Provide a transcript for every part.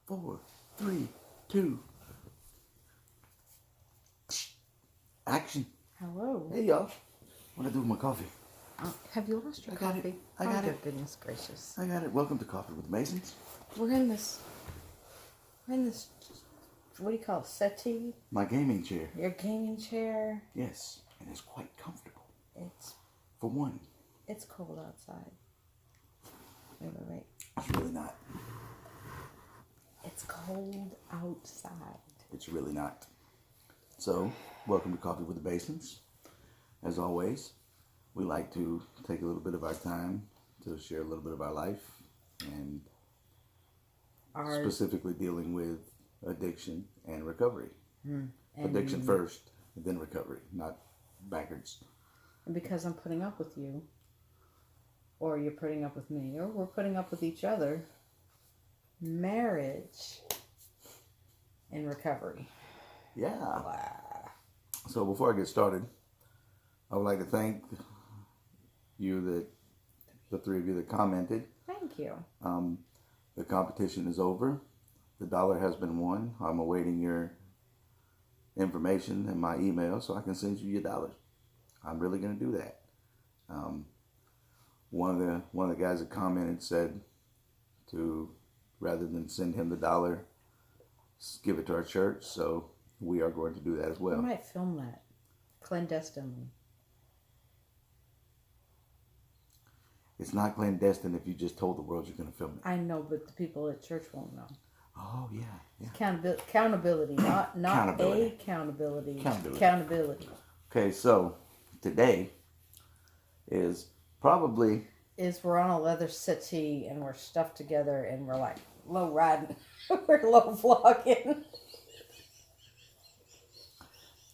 4, 3, 2, action. Hello. Hey y'all. What I do with my coffee? Have you lost your I got it. coffee? I got oh, it. Goodness gracious. I got it. Welcome to Coffee with Masons. We're in this, what do you call it, settee? My gaming chair. Your gaming chair. Yes, and it's quite comfortable. It's For one, cold outside. Wait. it's really not. It's cold outside. It's really not. So, welcome to Coffee with the Masons. As always, we like to take a little bit of our time to share a little bit of our life and specifically dealing with addiction and recovery. Addiction first, and then recovery, not backwards. And because I'm putting up with you, or you're putting up with me, or we're putting up with each other, marriage and recovery. Yeah. Wow. So before I get started, I would like to thank the three of you that commented. Thank you. The competition is over. The dollar has been won. I'm awaiting your information in my email so I can send you your dollars. I'm really going to do that. One of the guys that commented said to, rather than send him the dollar, give it to our church. So we are going to do that as well. We might film that clandestinely. It's not clandestine if you just told the world you're going to film it. I know, but the people at church won't know. Oh, yeah. Accountability, not Accountability. Accountability. Okay, so today is probably... we're on a leather settee and we're stuffed together and we're like low riding. We're low vlogging.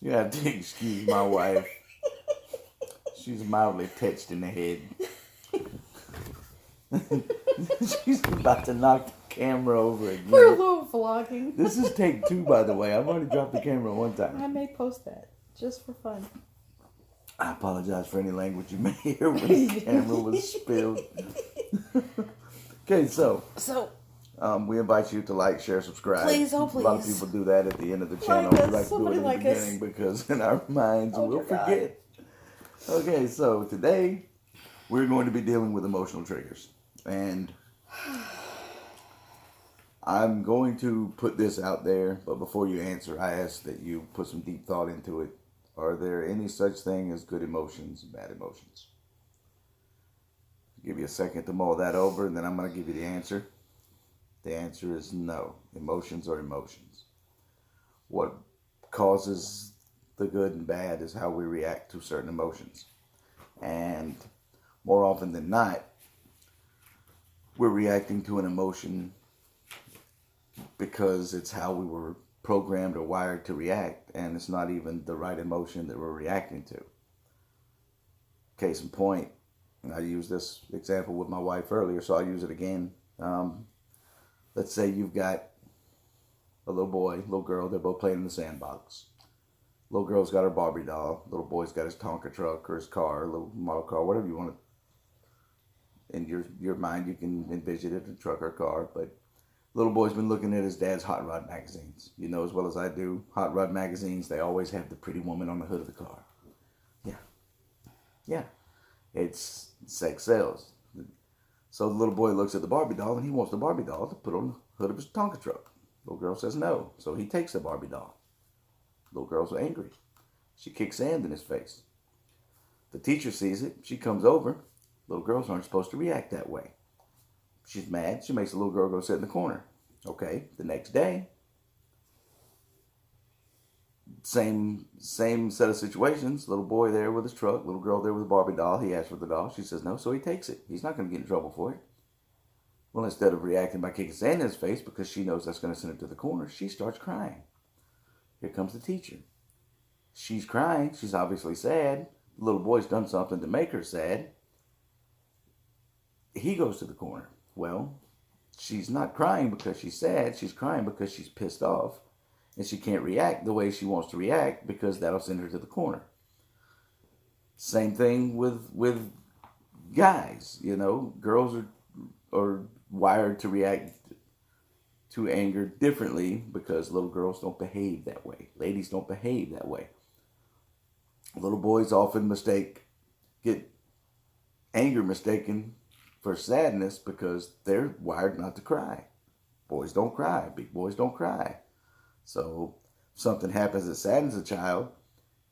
You have to excuse my wife. She's mildly touched in the head. She's about to knock the camera over again. We're low vlogging. This is take 2, by the way. I've already dropped the camera one time. I may post that just for fun. I apologize for any language you may hear when the camera was spilled. Okay, so we invite you to like, share, subscribe. Please, oh please. A lot of people do that at the end of the channel. Like us. We like to do it in the Somebody like us. beginning because in our minds we'll forget. Okay, so today we're going to be dealing with emotional triggers. And I'm going to put this out there, but before you answer, I ask that you put some deep thought into it. Are there any such thing as good emotions and bad emotions? I'll give you a second to mull that over, and then I'm going to give you the answer. The answer is no. Emotions are emotions. What causes the good and bad is how we react to certain emotions. And more often than not, we're reacting to an emotion because it's how we were programmed or wired to react, and it's not even the right emotion that we're reacting to. Case in point, and I used this example with my wife earlier, so I'll use it again. Let's say you've got a little boy, little girl, they're both playing in the sandbox. Little girl's got her Barbie doll, little boy's got his Tonka truck or his car, little model car, whatever you want to. In your mind, you can envision it, a truck or a car, but little boy's been looking at his dad's Hot Rod magazines. You know as well as I do, Hot Rod magazines, they always have the pretty woman on the hood of the car. Yeah. It's sex sells. So the little boy looks at the Barbie doll and he wants the Barbie doll to put on the hood of his Tonka truck. Little girl says no, so he takes the Barbie doll. Little girl's angry. She kicks sand in his face. The teacher sees it. She comes over. Little girls aren't supposed to react that way. She's mad. She makes the little girl go sit in the corner. Okay, the next day, same set of situations. Little boy there with his truck. Little girl there with a Barbie doll. He asks for the doll. She says no, so he takes it. He's not going to get in trouble for it. Well, instead of reacting by kicking sand in his face because she knows that's going to send him to the corner, she starts crying. Here comes the teacher. She's crying. She's obviously sad. The little boy's done something to make her sad. He goes to the corner. Well, she's not crying because she's sad. She's crying because she's pissed off. And she can't react the way she wants to react because that'll send her to the corner. Same thing with guys. You know, girls are wired to react to anger differently because little girls don't behave that way. Ladies don't behave that way. Little boys often get anger mistaken for sadness because they're wired not to cry. Boys don't cry. Big boys don't cry. So if something happens that saddens a child,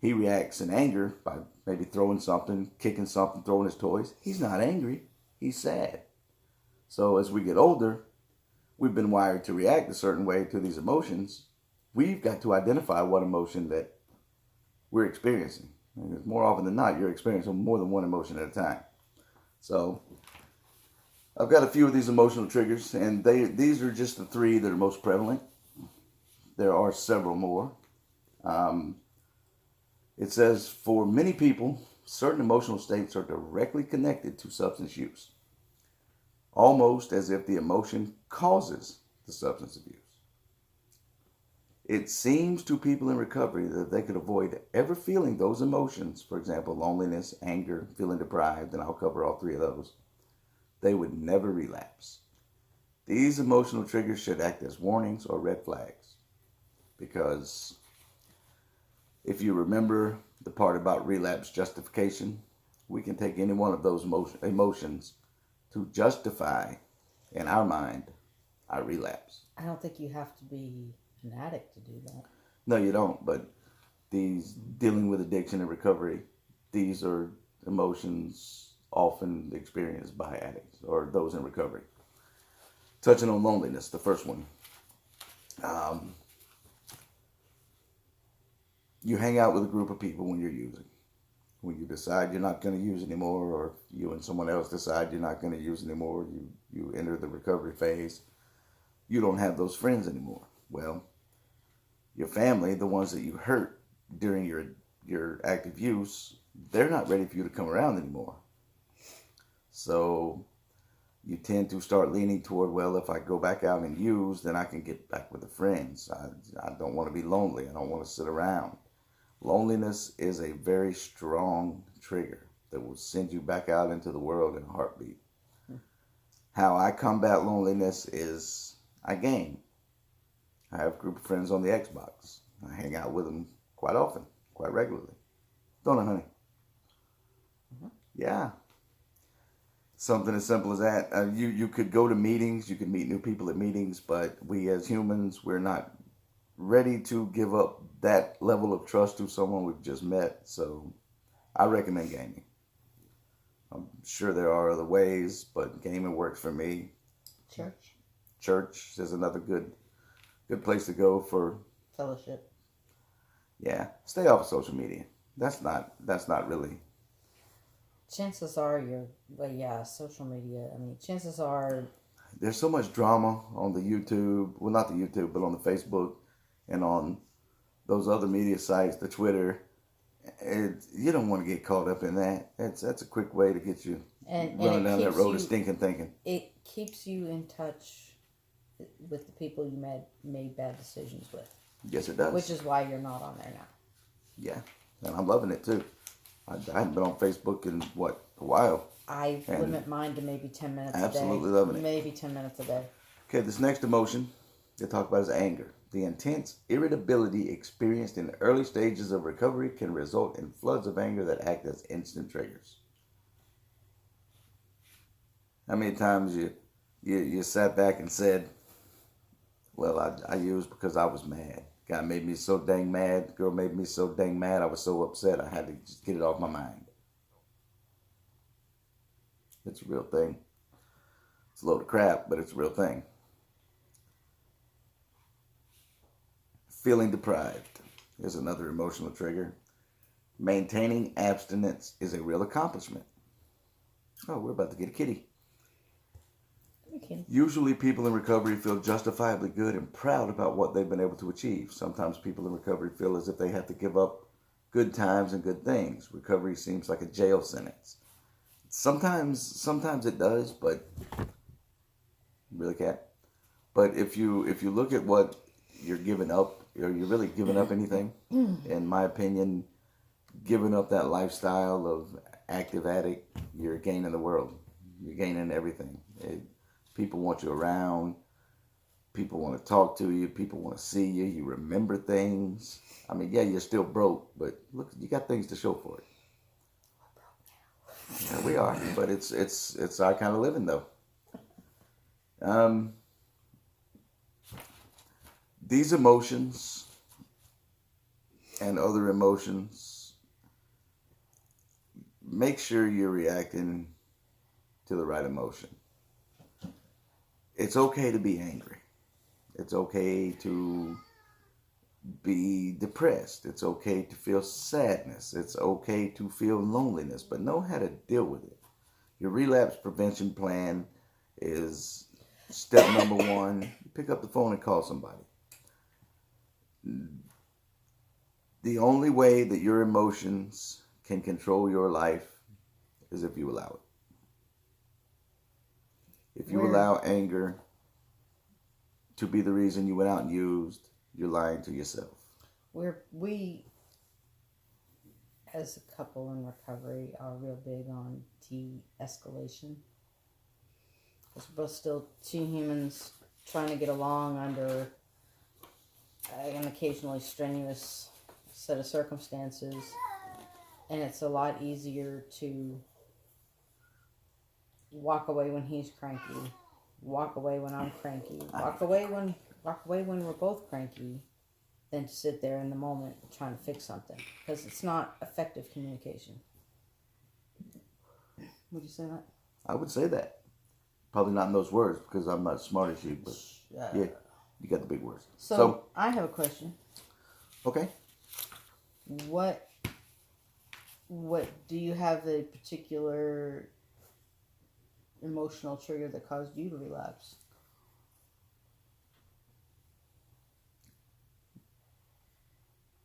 he reacts in anger by maybe throwing something, kicking something, throwing his toys. He's not angry. He's sad. So as we get older, we've been wired to react a certain way to these emotions. We've got to identify what emotion that we're experiencing. And more often than not, you're experiencing more than one emotion at a time. So I've got a few of these emotional triggers, and these are just the three that are most prevalent. There are several more. It says, for many people, certain emotional states are directly connected to substance use, almost as if the emotion causes the substance abuse. It seems to people in recovery that if they could avoid ever feeling those emotions, for example, loneliness, anger, feeling deprived, and I'll cover all three of those, they would never relapse. These emotional triggers should act as warnings or red flags, because if you remember the part about relapse justification, we can take any one of those emotions to justify, in our mind, our relapse. I don't think you have to be an addict to do that. No, you don't. But these dealing with addiction and recovery, these are emotions often experienced by addicts or those in recovery. Touching on loneliness, the first one. You hang out with a group of people when you're using. When you decide you're not going to use anymore, or you and someone else decide you're not going to use anymore, you enter the recovery phase, you don't have those friends anymore. Well, your family, the ones that you hurt during your active use, they're not ready for you to come around anymore. So you tend to start leaning toward, well, if I go back out and use, then I can get back with the friends. I don't want to be lonely. I don't want to sit around. Loneliness is a very strong trigger that will send you back out into the world in a heartbeat. How I combat loneliness is I game. I have a group of friends on the Xbox. I hang out with them quite often, quite regularly. Don't I, honey? Mm-hmm. Yeah. Something as simple as that. You could go to meetings, you could meet new people at meetings, but we as humans, we're not ready to give up that level of trust to someone we've just met. So I recommend gaming. I'm sure there are other ways, but gaming works for me. Church is another good place to go for fellowship. Yeah, stay off of social media. That's not really. Chances are social media. I mean, chances are there's so much drama on the YouTube. Well, not the YouTube, but on the Facebook and on those other media sites, the Twitter. You don't want to get caught up in that. That's a quick way to get you running down that road of stinking thinking. It keeps you in touch with the people you made bad decisions with. Yes, it does. Which is why you're not on there now. Yeah, and I'm loving it too. I haven't been on Facebook in a while. I limit mine to maybe 10 minutes a day. Absolutely loving it. Maybe 10 minutes a day. Okay, this next emotion they talk about is anger. The intense irritability experienced in the early stages of recovery can result in floods of anger that act as instant triggers. How many times you sat back and said, well, I used because I was mad. Guy made me so dang mad. Girl made me so dang mad. I was so upset. I had to just get it off my mind. It's a real thing. It's a load of crap, but it's a real thing. Feeling deprived is another emotional trigger. Maintaining abstinence is a real accomplishment. Oh, we're about to get a kitty. Okay. Usually people in recovery feel justifiably good and proud about what they've been able to achieve. Sometimes people in recovery feel as if they have to give up good times and good things. Recovery seems like a jail sentence. Sometimes it does, but really can't. But if you look at what you're giving up, are you really giving up anything? In my opinion, giving up that lifestyle of active addict, you're gaining the world. You're gaining everything. People want you around. People want to talk to you. People want to see you. You remember things. I mean, yeah, you're still broke, but look, you got things to show for it. Yeah, we are, but it's our kind of living though. These emotions and other emotions, make sure you're reacting to the right emotion. It's okay to be angry. It's okay to be depressed. It's okay to feel sadness. It's okay to feel loneliness, but know how to deal with it. Your relapse prevention plan is step number one. Pick up the phone and call somebody. The only way that your emotions can control your life is if you allow it. If you allow anger to be the reason you went out and used, you're lying to yourself. We, as a couple in recovery, are real big on de-escalation. Because we're both still two humans trying to get along under an occasionally strenuous set of circumstances. And it's a lot easier to walk away when he's cranky, walk away when I'm cranky, walk away when we're both cranky, than to sit there in the moment trying to fix something, because it's not effective communication. Would you say that? I would say that. Probably not in those words because I'm not as smart as you, but yeah, you got the big words. So I have a question. Okay. What do you have a particular emotional trigger that caused you to relapse?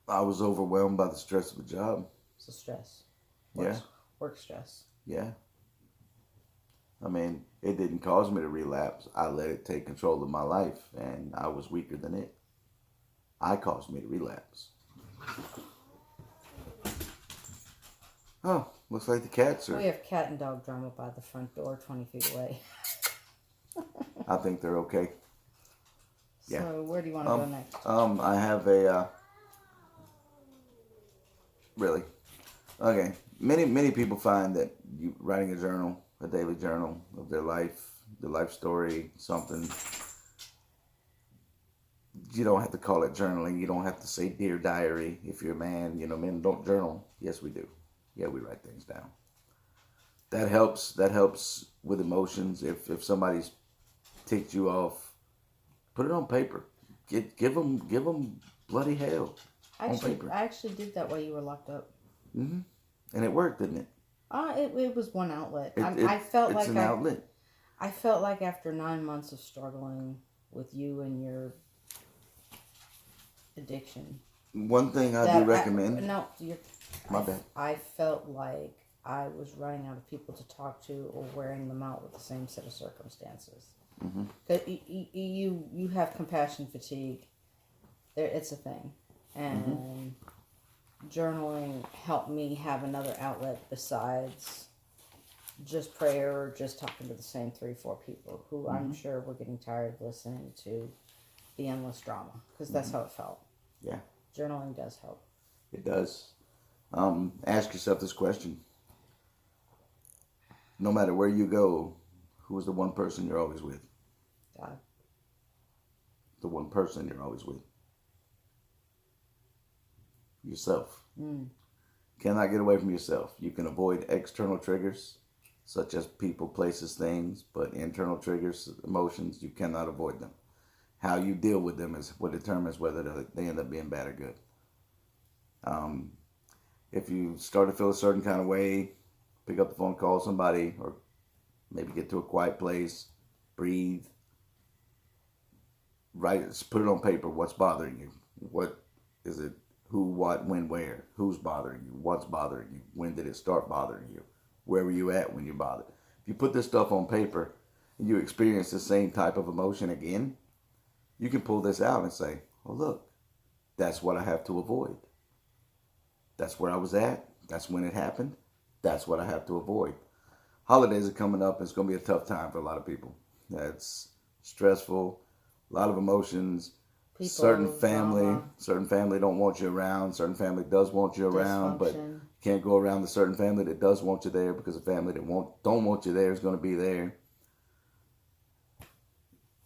I was overwhelmed by the stress of the job. So stress. Work stress. Yeah. I mean, it didn't cause me to relapse. I let it take control of my life, and I was weaker than it. I caused me to relapse. Oh, looks like the cats are... We have cat and dog drama by the front door 20 feet away. I think they're okay. So yeah. Where do you want to go next? I have a... Really? Okay. Many people find that you writing a journal, a daily journal of their life story, something... You don't have to call it journaling. You don't have to say Dear Diary. If you're a man, men don't journal. Yes, we do. Yeah, we write things down. That helps with emotions. If somebody's ticked you off, put it on paper. Give them bloody hell on paper. I actually did that while you were locked up. Mm-hmm. And it worked, didn't it? It was one outlet. I felt like an outlet. I felt like after 9 months of struggling with you and your addiction. One thing I do recommend. My bad. I felt like I was running out of people to talk to or wearing them out with the same set of circumstances. Because you have compassion fatigue. It's a thing. And journaling helped me have another outlet besides just prayer or just talking to the same 3-4 people who I'm sure were getting tired of listening to the endless drama. Because that's how it felt. Yeah. Journaling does help. It does. Ask yourself this question. No matter where you go, who is the one person you're always with? God. The one person you're always with. Yourself. Cannot get away from yourself. You can avoid external triggers, such as people, places, things, but internal triggers, emotions, you cannot avoid them. How you deal with them is what determines whether they end up being bad or good. If you start to feel a certain kind of way, pick up the phone, call somebody, or maybe get to a quiet place, breathe, write, put it on paper. What's bothering you? What is it? Who, what, when, where? Who's bothering you? What's bothering you? When did it start bothering you? Where were you at when you bothered? If you put this stuff on paper and you experience the same type of emotion again, you can pull this out and say, oh, look, that's what I have to avoid. That's where I was at. That's when it happened. That's what I have to avoid. Holidays are coming up. It's going to be a tough time for a lot of people. It's stressful. A lot of emotions. People, certain drama, family don't want you around. Certain family does want you around, but dysfunction. can't go around the certain family that does want you there because the family that don't want you there is going to be there.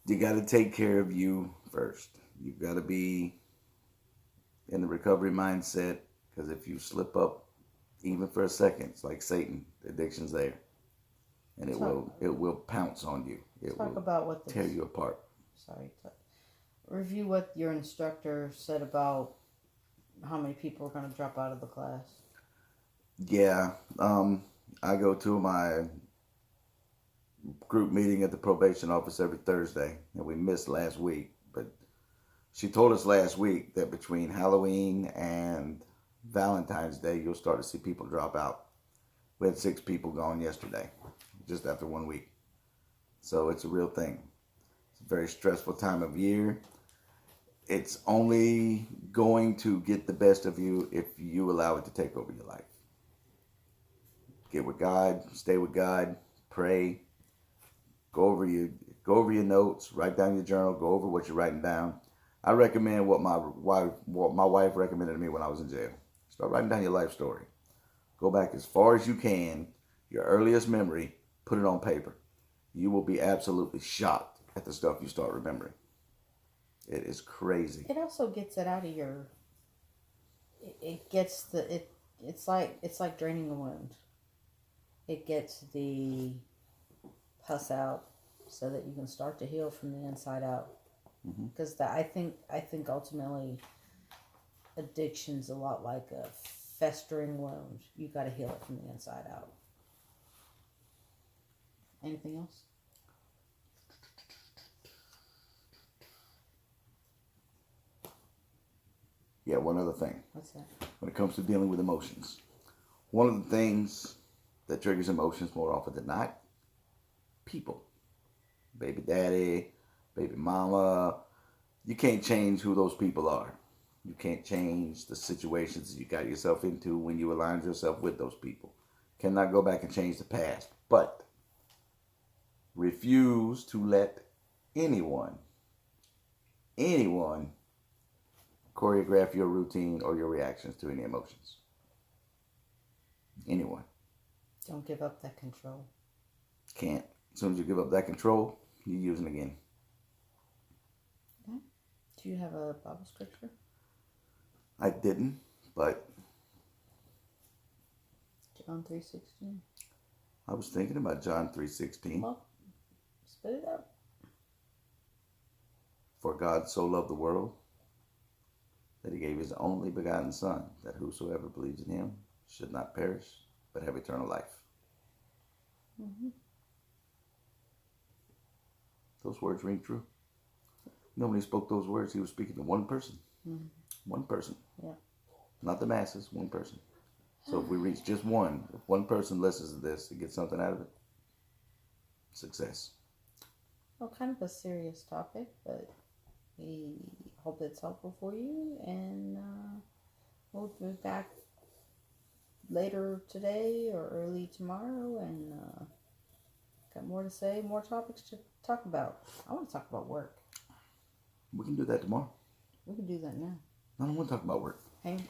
You got to take care of you first. You've got to be in the recovery mindset, because if you slip up even for a second, it's like Satan. The addiction's there, and it will pounce on you. It Talk will about what tear you apart. Review what your instructor said about how many people are going to drop out of the class. Yeah, I go to my group meeting at the probation office every Thursday, and we missed last week. But she told us last week that between Halloween and Valentine's Day, you'll start to see people drop out. We had 6 people gone yesterday, just after 1 week. So it's a real thing. It's a very stressful time of year. It's only going to get the best of you if you allow it to take over your life. Get with God, stay with God, pray. Go over your notes, write down your journal, go over what you're writing down. I recommend what my wife recommended to me when I was in jail. Start writing down your life story. Go back as far as you can, your earliest memory, put it on paper. You will be absolutely shocked at the stuff you start remembering. It is crazy. It also gets it out of your. It's like draining a wound. It gets the pus out so that you can start to heal from the inside out. Because I think ultimately addiction's a lot like a festering wound. You got to heal it from the inside out. Anything else? Yeah, one other thing. What's that? When it comes to dealing with emotions, one of the things that triggers emotions more often than not, people. Baby daddy, baby mama. You can't change who those people are. You can't change the situations you got yourself into when you aligned yourself with those people. Cannot go back and change the past. But refuse to let anyone choreograph your routine or your reactions to any emotions. Anyone. Don't give up that control. Can't. As soon as you give up that control, you're using it again. Okay. Do you have a Bible scripture? I didn't, but John 3:16. I was thinking about John 3:16. Well, spit it out. For God so loved the world that he gave his only begotten Son, that whosoever believes in him should not perish, but have eternal life. Mm-hmm. Those words ring true. Nobody spoke those words. He was speaking to one person. Mm-hmm. One person. Yeah. Not the masses, one person. So if we reach just one, if one person listens to this and gets something out of it, success. Well, kind of a serious topic, but we hope it's helpful for you, and we'll be back later today or early tomorrow, and got more to say, more topics to talk about. I want to talk about work. We can do that tomorrow. We can do that now. I don't want to talk about work. Hang